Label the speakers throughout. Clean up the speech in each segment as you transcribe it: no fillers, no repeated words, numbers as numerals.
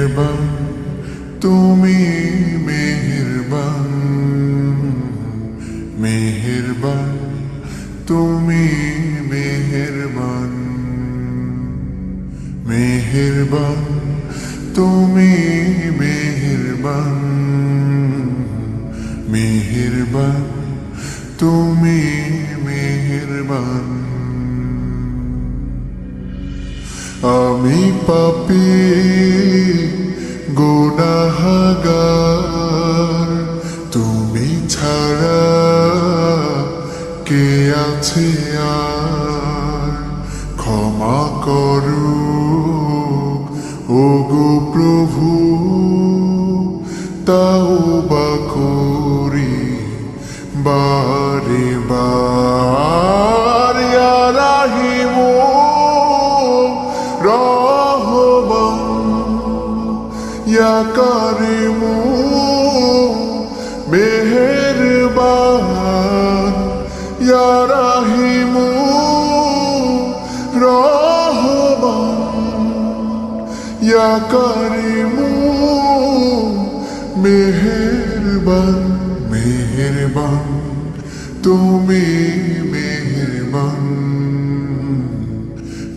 Speaker 1: মেহেরবান তুমি মেহেরবান মেহেরবান তুমি মেহেরবান মেহেরবান তুমি মেহেরবান মেহেরবান তুমি মেহেরবান আমি পাপী গুনাহগার তুমি ছাড়া কে আছে আর ক্ষমা করো ওগো প্রভু তাওবা করি বারে বার ইয়া রাহিমু রহমান ইয়া কারিমু মেহেরবান ইয়া রাহিমু রহমান ইয়া কারিমু মেহেরবান মেহেরবান তুমি মেহেরবান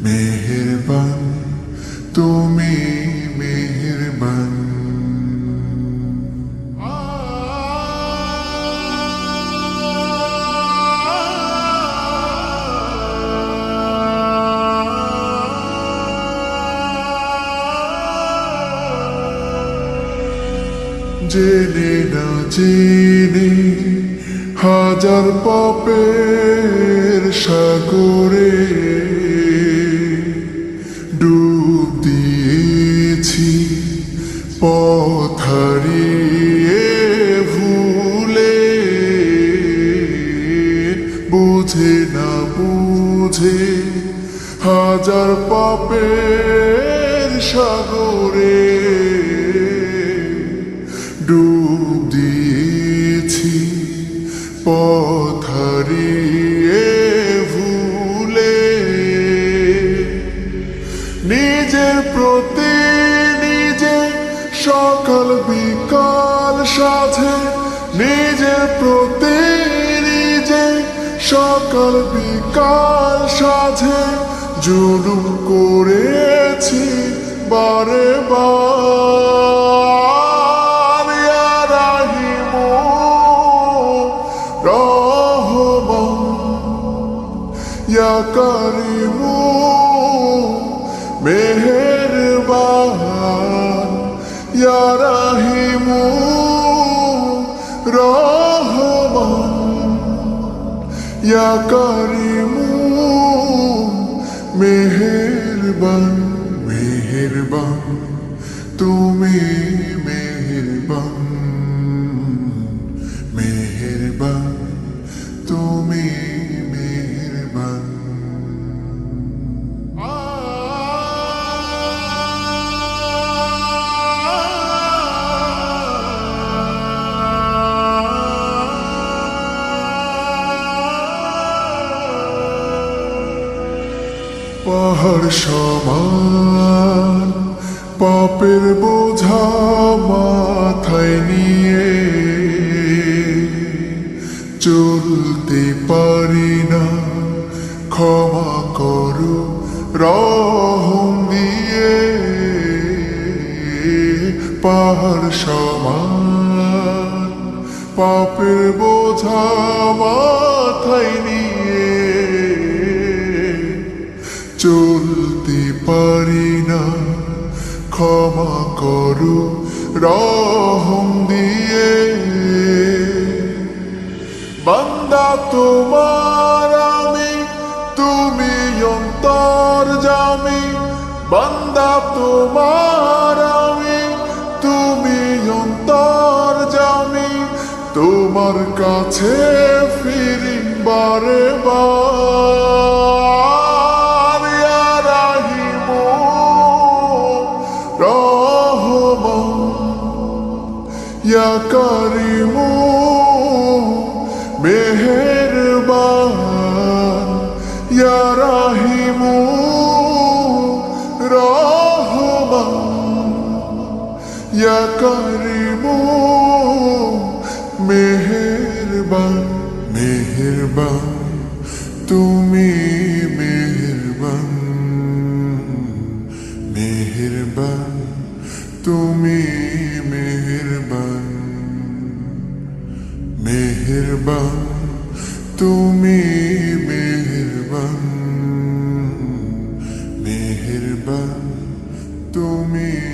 Speaker 1: মেহেরবান তুমি মেহেরবান জেনে না জেনে হাজার পাপের সাগরে ডুব দিয়েছি পথ হারিয়ে ভুলে বুঝে না বুঝে হাজার পাপের সাগরে ডুব দিয়েছি পথ হারিয়ে ভুলে নিজের প্রতি নিজে সকাল বিকাল সাথে নিজের প্রতি নিজে সকাল বিকাল সাথে জুলুম করেছি বারে বার ইয়া রাহিমু রহমান ইয়া কারিমু মেহেরবান ইয়া রাহিমু রহমান ইয়া কারিমু মেহেরবান মেহেরবান তুমি মেহেরবান মেহেরবান তুমি মেহেরবান পাহাড় সমান পাপের বোঝা মাথায় নিয়ে চলতে পারি না ক্ষমা করো রহম দিয়ে পাহাড় সমান পাপের বোঝা মাথায় নিয়ে চলতে পারি না ক্ষমা করো রহম দিয়ে বান্দা তোমার আমি তুমি অন্তর্যামী বান্দা তোমার আমি তুমি অন্তর্যামী তোমার কাছে ফিরি বারে বার ইয়া রাহিমু রহমান ইয়া কারিমু মেহেরবান ইয়া রাহিমু রহমান ইয়া কারিমু মেহেরবান মেহেরবান তুমি মেহেরবান মেহেরবান তুমি মেহেরবান মেহেরবান তুমি মেহেরবান মেহেরবান তুমি